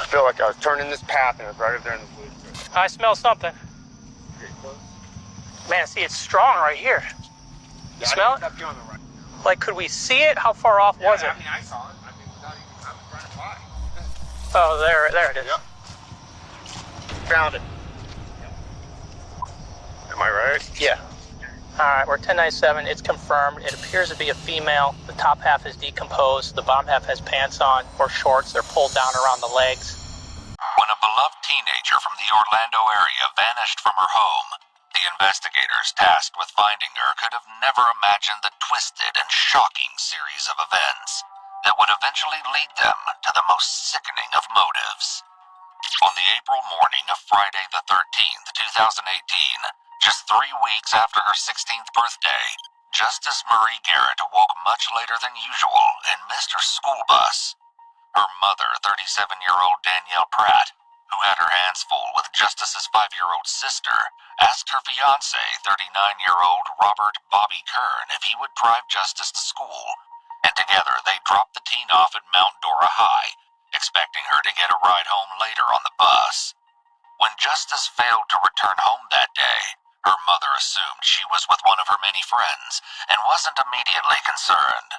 I feel like I was turning this path and it was right up there in the woods. I smell something. Okay, close. Man, see, it's strong right here. You smell it? Up here on the right. Like, could we see it? How far off was it? I mean, I saw it. I mean, without even, I was running by. Oh, there it is. Yep. Found it. Am I right? Yeah. All right, we're 1097. It's confirmed. It appears to be a female. The top half is decomposed. The bottom half has pants on or shorts. They're pulled down around the legs. When a beloved teenager from the Orlando area vanished from her home, the investigators tasked with finding her could have never imagined the twisted and shocking series of events that would eventually lead them to the most sickening of motives. On the April morning of Friday the 13th, 2018, just 3 weeks after her 16th birthday, Justice Marie Garrett awoke much later than usual and missed her school bus. Her mother, 37-year-old Danielle Pratt, who had her hands full with Justice's 5-year-old sister, asked her fiancé, 39-year-old Robert Bobby Kern, if he would drive Justice to school, and together they dropped the teen off at Mount Dora High, expecting her to get a ride home later on the bus. When Justice failed to return home that day, her mother assumed she was with one of her many friends and wasn't immediately concerned.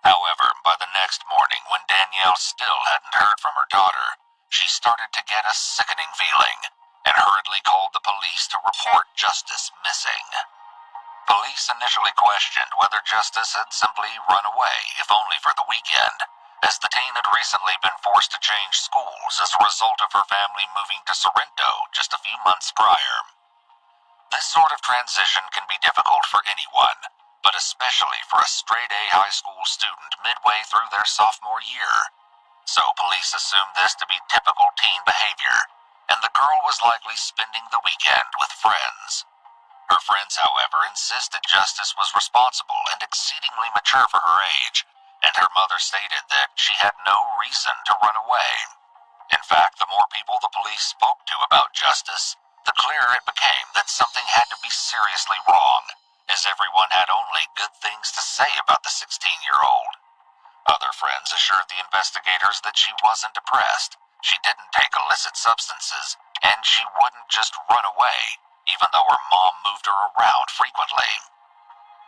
However, by the next morning, when Danielle still hadn't heard from her daughter, she started to get a sickening feeling and hurriedly called the police to report Justice missing. Police initially questioned whether Justice had simply run away, if only for the weekend, as the teen had recently been forced to change schools as a result of her family moving to Sorrento just a few months prior. This sort of transition can be difficult for anyone, but especially for a straight-A high school student midway through their sophomore year. So police assumed this to be typical teen behavior, and the girl was likely spending the weekend with friends. Her friends, however, insisted Justice was responsible and exceedingly mature for her age, and her mother stated that she had no reason to run away. In fact, the more people the police spoke to about Justice, the clearer it became that something had to be seriously wrong, as everyone had only good things to say about the 16-year-old. Other friends assured the investigators that she wasn't depressed, she didn't take illicit substances, and she wouldn't just run away, even though her mom moved her around frequently.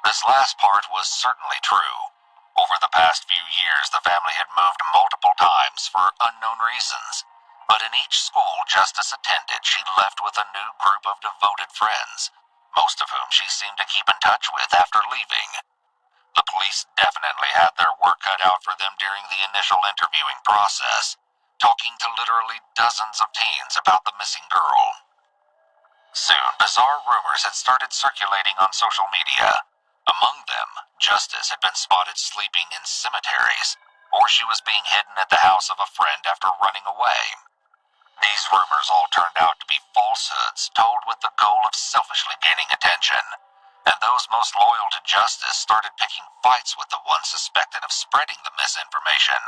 This last part was certainly true. Over the past few years, the family had moved multiple times for unknown reasons, but in each school Justice attended, she left with a new group of devoted friends, most of whom she seemed to keep in touch with after leaving. The police definitely had their work cut out for them during the initial interviewing process, talking to literally dozens of teens about the missing girl. Soon, bizarre rumors had started circulating on social media. Among them, Justice had been spotted sleeping in cemeteries, or she was being hidden at the house of a friend after running away. These rumors all turned out to be falsehoods told with the goal of selfishly gaining attention, and those most loyal to Justice started picking fights with the ones suspected of spreading the misinformation,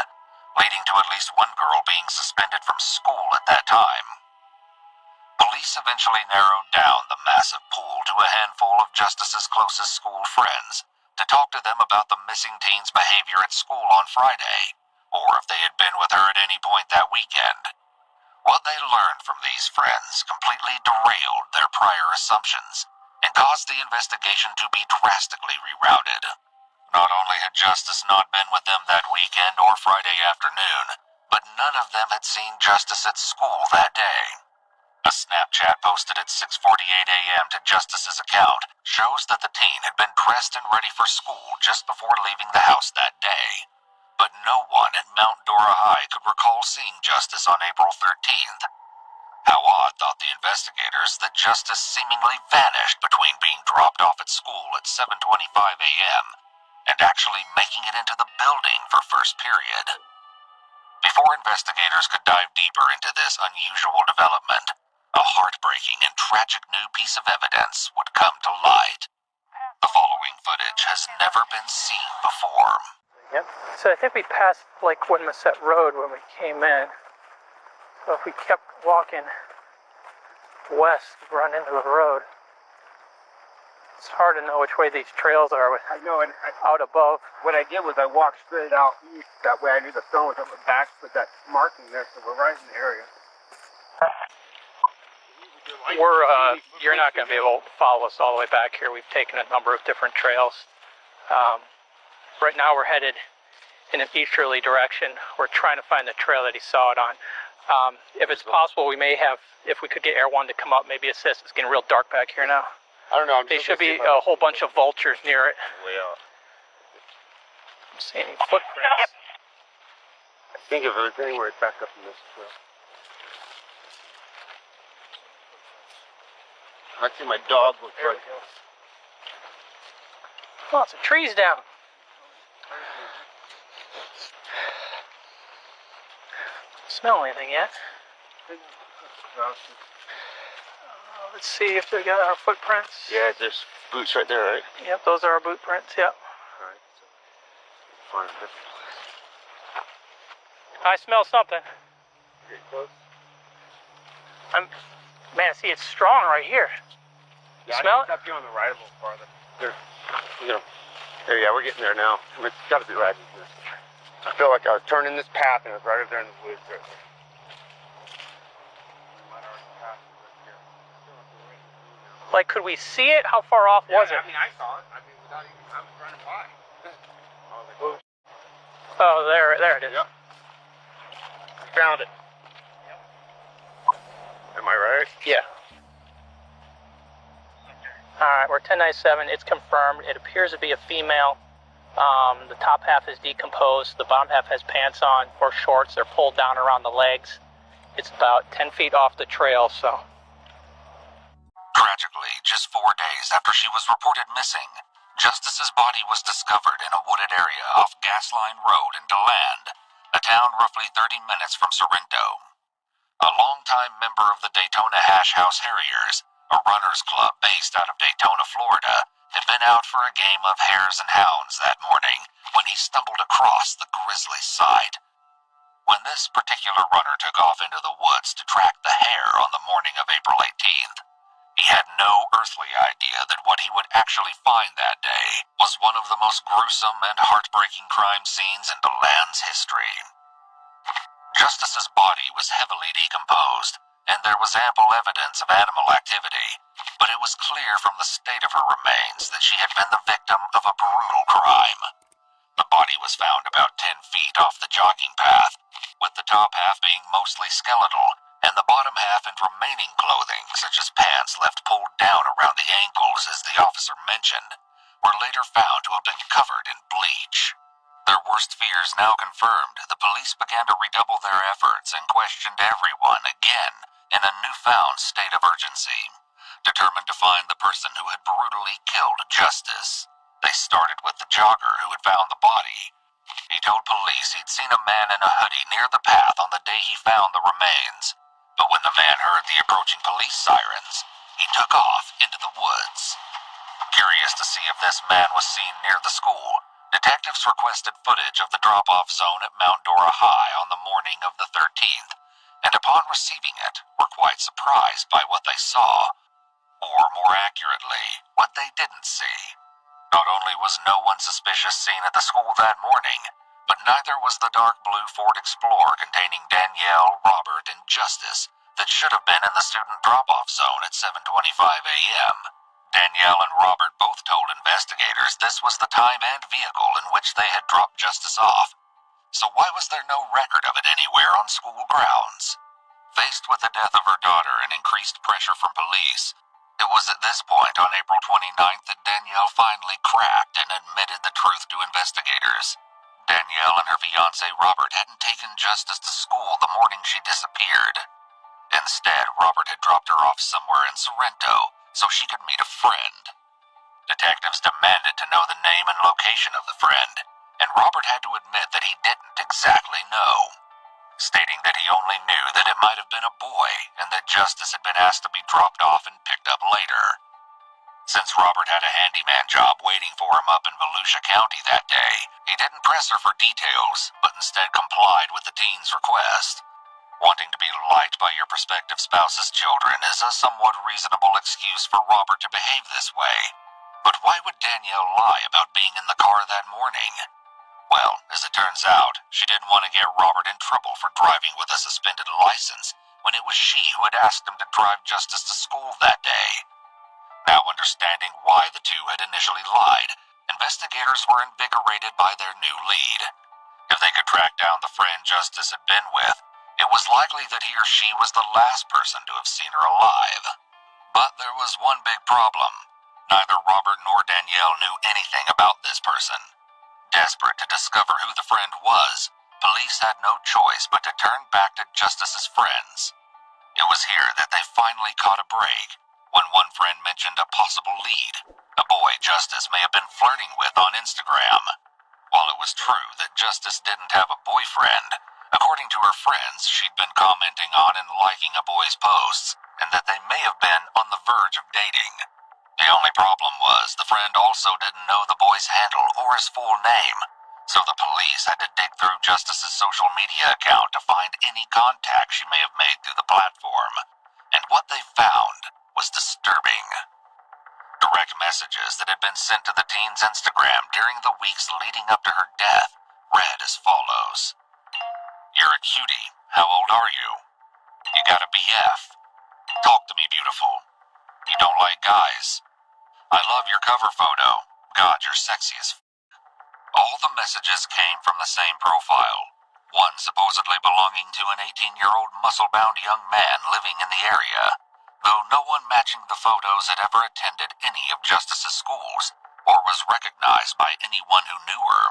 leading to at least one girl being suspended from school at that time. Police eventually narrowed down the massive pool to a handful of Justice's closest school friends to talk to them about the missing teen's behavior at school on Friday, or if they had been with her at any point that weekend. What they learned from these friends completely derailed their prior assumptions and caused the investigation to be drastically rerouted. Not only had Justice not been with them that weekend or Friday afternoon, but none of them had seen Justice at school that day. A Snapchat posted at 6:48 a.m. to Justice's account shows that the teen had been dressed and ready for school just before leaving the house that day. But no one at Mount Dora High could recall seeing Justice on April 13th. How odd, thought the investigators, that Justice seemingly vanished between being dropped off at school at 7:25 a.m. and actually making it into the building for first period. Before investigators could dive deeper into this unusual development, a heartbreaking and tragic new piece of evidence would come to light. The following footage has never been seen before. Yep. So I think we passed like Winmusset Road when we came in. So if we kept walking west, run into the road. It's hard to know which way these trails are I know, and out above. what I did was I walked straight out east. That way I knew the sun was on my back, but that marking there, so we're right in the area. You're not going to be able to follow us all the way back here. We've taken a number of different trails. Right now we're headed in an easterly direction. We're trying to find the trail that he saw it on. If it's possible, we may have, if we could get Air 1 to come up, maybe assist. It's getting real dark back here now. I don't know. There should be a whole bunch of vultures near it. Way out. I'm seeing any footprints. I think if it was anywhere, it's back up in this trail. I see my dog looks right here. Lots of trees down. Smell anything yet? Let's see if they got our footprints. Yeah, there's boots right there, right? Yep, those are our boot prints, yep. Alright, so find a different place. I smell something. Get close. Man, see, it's strong right here. Yeah, Smell I think it's up here on the right a little farther. There, yeah, we're getting there now. I mean, it's got to be right. I feel like I was turning this path and it was right over there in the woods right there. Like, could we see it? How far off was it? I mean, I saw it. I mean, without even, I was running by. I was like, Oh, there it is. Yep. Found it. Yep. Am I right? Yeah. Alright, we're 1097. It's confirmed. It appears to be a female. The top half is decomposed. The bottom half has pants on or shorts. They're pulled down around the legs. It's about 10 feet off the trail, so. Tragically, just 4 days after she was reported missing, Justice's body was discovered in a wooded area off Gasline Road in DeLand, a town roughly 30 minutes from Sorrento. A longtime member of the Daytona Hash House Harriers, a runners club based out of Daytona, Florida, had been out for a game of hares and hounds that morning when he stumbled across the grisly sight. When this particular runner took off into the woods to track the hare on the morning of April 18th, he had no earthly idea that what he would actually find that day was one of the most gruesome and heartbreaking crime scenes in DeLand's history. Justice's body was heavily decomposed, and there was ample evidence of animal activity, but it was clear from the state of her remains that she had been the victim of a brutal crime. The body was found about 10 feet off the jogging path, with the top half being mostly skeletal, and the bottom half and remaining clothing, such as pants left pulled down around the ankles as the officer mentioned, were later found to have been covered in bleach. Their worst fears now confirmed, the police began to redouble their efforts and questioned everyone again in a newfound state of urgency, determined to find the person who had brutally killed Justice. They started with the jogger who had found the body. He told police he'd seen a man in a hoodie near the path on the day he found the remains, but when the man heard the approaching police sirens, he took off into the woods. Curious to see if this man was seen near the school, detectives requested footage of the drop-off zone at Mount Dora High on the morning of the 13th, and upon receiving it, were quite surprised by what they saw, or more accurately, what they didn't see. Not only was no one suspicious seen at the school that morning, but neither was the dark blue Ford Explorer containing Danielle, Robert, and Justice that should have been in the student drop-off zone at 7:25 a.m. Danielle and Robert both told investigators this was the time and vehicle in which they had dropped Justice off. So why was there no record of it anywhere on school grounds? Faced with the death of her daughter and increased pressure from police, it was at this point on April 29th that Danielle finally cracked and admitted the truth to investigators. Danielle and her fiancé Robert hadn't taken Justice to school the morning she disappeared. Instead, Robert had dropped her off somewhere in Sorrento so she could meet a friend. Detectives demanded to know the name and location of the friend, and Robert had to admit that he didn't exactly know, stating that he only knew that it might have been a boy and that Justice had been asked to be dropped off and picked up later. Since Robert had a handyman job waiting for him up in Volusia County that day, he didn't press her for details, but instead complied with the teen's request. Wanting to be liked by your prospective spouse's children is a somewhat reasonable excuse for Robert to behave this way. But why would Danielle lie about being in the car that morning? Well, as it turns out, she didn't want to get Robert in trouble for driving with a suspended license when it was she who had asked him to drive Justice to school that day. Now understanding why the two had initially lied, investigators were invigorated by their new lead. If they could track down the friend Justice had been with, it was likely that he or she was the last person to have seen her alive. But there was one big problem. Neither Robert nor Danielle knew anything about this person. Desperate to discover who the friend was, police had no choice but to turn back to Justice's friends. It was here that they finally caught a break, when one friend mentioned a possible lead, a boy Justice may have been flirting with on Instagram. While it was true that Justice didn't have a boyfriend, according to her friends, she'd been commenting on and liking a boy's posts, and that they may have been on the verge of dating. The only problem was the friend also didn't know the boy's handle or his full name, so the police had to dig through Justice's social media account to find any contact she may have made through the platform, and what they found was disturbing. Direct messages that had been sent to the teen's Instagram during the weeks leading up to her death read as follows. "You're a cutie. How old are you? You got a BF. Talk to me, beautiful. You don't like guys. I love your cover photo. God, you're sexy as f***." All the messages came from the same profile, one supposedly belonging to an 18-year-old muscle-bound young man living in the area, though no one matching the photos had ever attended any of Justice's schools or was recognized by anyone who knew her.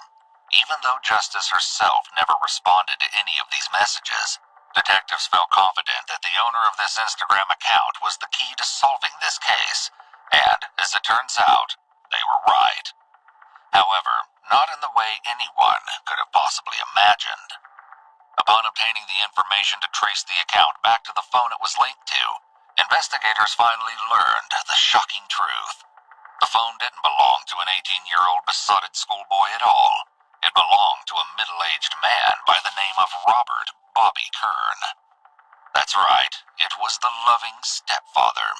Even though Justice herself never responded to any of these messages, detectives felt confident that the owner of this Instagram account was the key to solving this case, and, as it turns out, they were right. However, not in the way anyone could have possibly imagined. Upon obtaining the information to trace the account back to the phone it was linked to, investigators finally learned the shocking truth. The phone didn't belong to an 18-year-old besotted schoolboy at all. It belonged to a middle-aged man by the name of Robert Bobby Kern. That's right, it was the loving stepfather.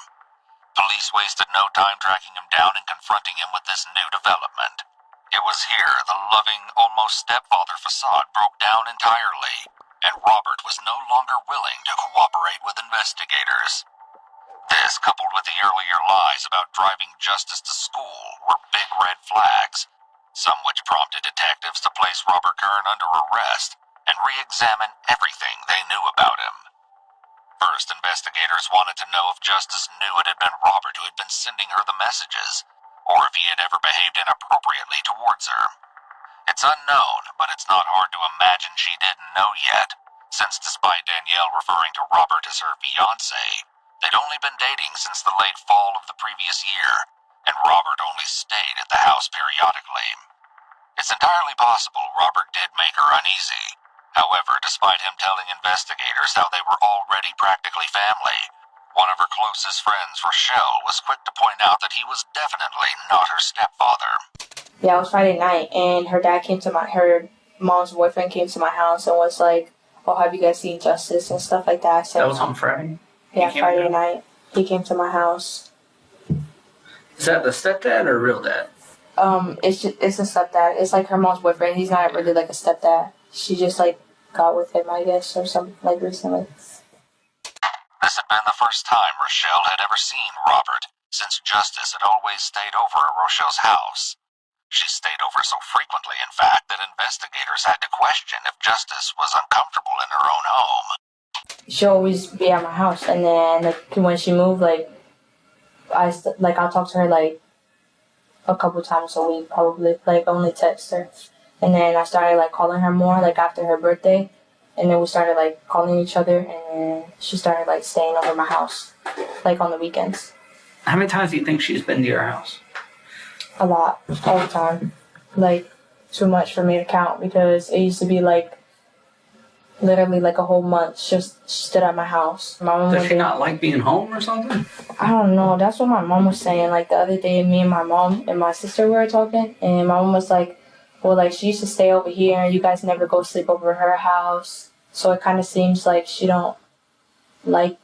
Police wasted no time tracking him down and confronting him with this new development. It was here the loving, almost stepfather facade broke down entirely, and Robert was no longer willing to cooperate with investigators. This, coupled with the earlier lies about driving Justice to school, were big red flags, some which prompted detectives to place Robert Kern under arrest and re-examine everything they knew about him. First, investigators wanted to know if Justice knew it had been Robert who had been sending her the messages, or if he had ever behaved inappropriately towards her. It's unknown, but it's not hard to imagine she didn't know yet, since despite Danielle referring to Robert as her fiancé, they'd only been dating since the late fall of the previous year, and Robert only stayed at the house periodically. It's entirely possible Robert did make her uneasy. However, despite him telling investigators how they were already practically family, one of her closest friends, Rochelle, was quick to point out that he was definitely not her stepfather. Yeah, it was Friday night, and her mom's boyfriend came to my house and was like, "Oh, have you guys seen Justice?" and stuff like that. So, that was on Friday? Yeah, Friday night. He came to my house. Is that the stepdad or real dad? It's a stepdad. It's like her mom's boyfriend. He's not really like a stepdad. She just like got with him, I guess, or something like recently. This had been the first time Rochelle had ever seen Robert, since Justice had always stayed over at Rochelle's house. She stayed over so frequently, in fact, that investigators had to question if Justice was uncomfortable in her own home. She'll always be at my house, and then like when she moved, I'll talk to her like a couple times a week, probably, like only text her. And then I started like calling her more like after her birthday, and then we started like calling each other, and then she started like staying over my house like on the weekends. How many times do you think she's been to your house? A lot, all the time. Like too much for me to count, because it used to be like literally like a whole month she stood at my house. My mom Does she not like being home or something? I don't know. That's what my mom was saying. Like the other day, me and my mom and my sister were talking, and my mom was like, well, like she used to stay over here and you guys never go sleep over her house. So it kind of seems like she don't like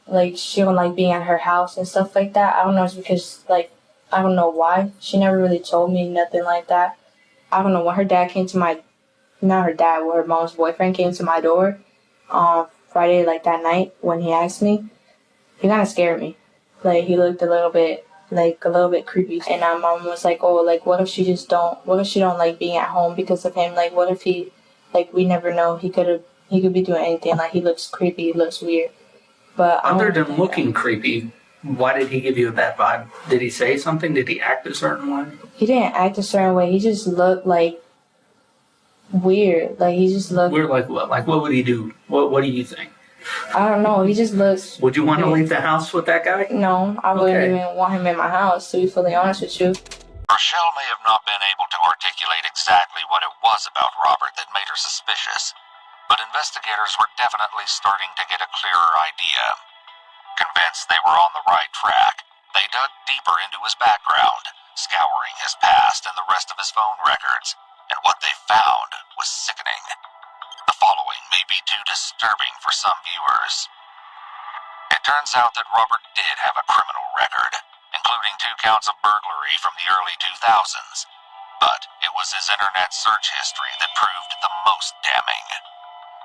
being at her house and stuff like that. I don't know, it's because like I don't know why. She never really told me nothing like that. I don't know when her dad came to my, not her dad, when her mom's boyfriend came to my door, Friday, like that night when he asked me, he kind of scared me. Like he looked a little bit creepy. And my mom was like, oh, like what if she don't like being at home because of him? Like what if he, like we never know, he could be doing anything. Like he looks creepy, he looks weird. But other than looking creepy, why did he give you a bad vibe? Did he say something? Did he act a certain way? He didn't act a certain way. He just looked like weird. Like he just looked weird. Like what? Like what would he do? What do you think? I don't know. He just looks. Would you want to leave the house with that guy? No, I wouldn't even want him in my house, to be fully honest with you. Rochelle may have not been able to articulate exactly what it was about Robert that made her suspicious, but investigators were definitely starting to get a clearer idea. Convinced they were on the right track, they dug deeper into his background, scouring his past and the rest of his phone records, and what they found was sickening. The following may be too disturbing for some viewers. It turns out that Robert did have a criminal record, including 2 counts of burglary from the early 2000s, but it was his internet search history that proved the most damning.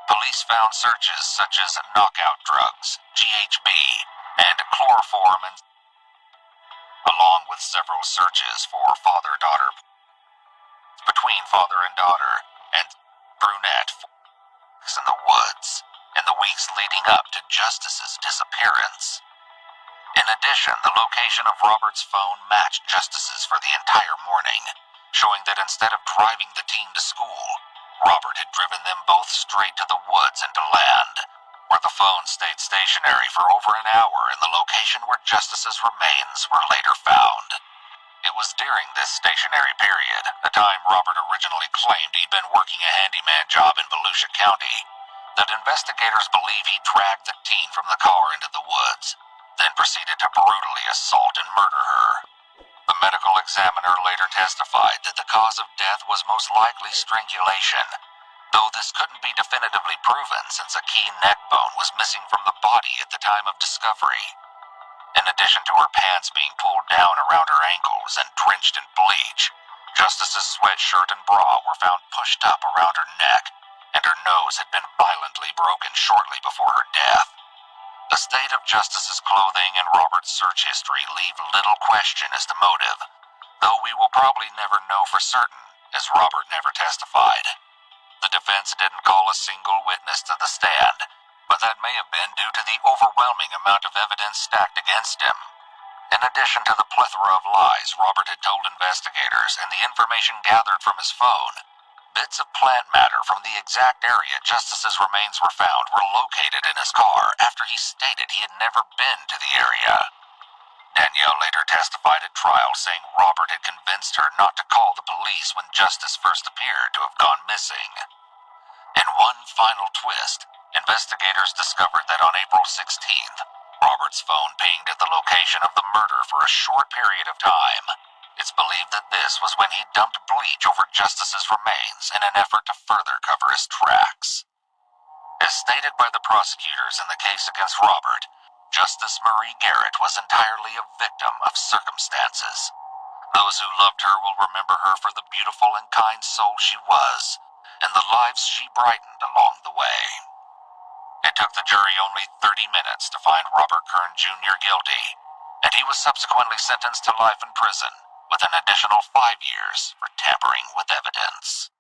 Police found searches such as knockout drugs, GHB, and chloroform, along with several searches for father-daughter, between father and daughter, and brunette in the woods in the weeks leading up to Justice's disappearance. In addition, the location of Robert's phone matched Justice's for the entire morning, showing that instead of driving the teen to school, Robert had driven them both straight to the woods and to land, where the phone stayed stationary for over an hour in the location where Justice's remains were later found. It was during this stationary period, a time Robert originally claimed he'd been working a handyman job in Volusia County, that investigators believe he dragged the teen from the car into the woods, then proceeded to brutally assault and murder her. The medical examiner later testified that the cause of death was most likely strangulation, though this couldn't be definitively proven since a key neck bone was missing from the body at the time of discovery. In addition to her pants being pulled down around her ankles and drenched in bleach, Justice's sweatshirt and bra were found pushed up around her neck, and her nose had been violently broken shortly before her death. The state of Justice's clothing and Robert's search history leave little question as to motive, though we will probably never know for certain, as Robert never testified. The defense didn't call a single witness to the stand, but that may have been due to the overwhelming amount of evidence stacked against him. In addition to the plethora of lies Robert had told investigators and the information gathered from his phone, bits of plant matter from the exact area Justice's remains were found were located in his car after he stated he had never been to the area. Danielle later testified at trial saying Robert had convinced her not to call the police when Justice first appeared to have gone missing. In one final twist, investigators discovered that on April 16th, Robert's phone pinged at the location of the murder for a short period of time. It's believed that this was when he dumped bleach over Justice's remains in an effort to further cover his tracks. As stated by the prosecutors in the case against Robert, Justice Marie Garrett was entirely a victim of circumstances. Those who loved her will remember her for the beautiful and kind soul she was, and the lives she brightened along the way. It took the jury only 30 minutes to find Robert Kern Jr. guilty, and he was subsequently sentenced to life in prison, with an additional 5 years for tampering with evidence.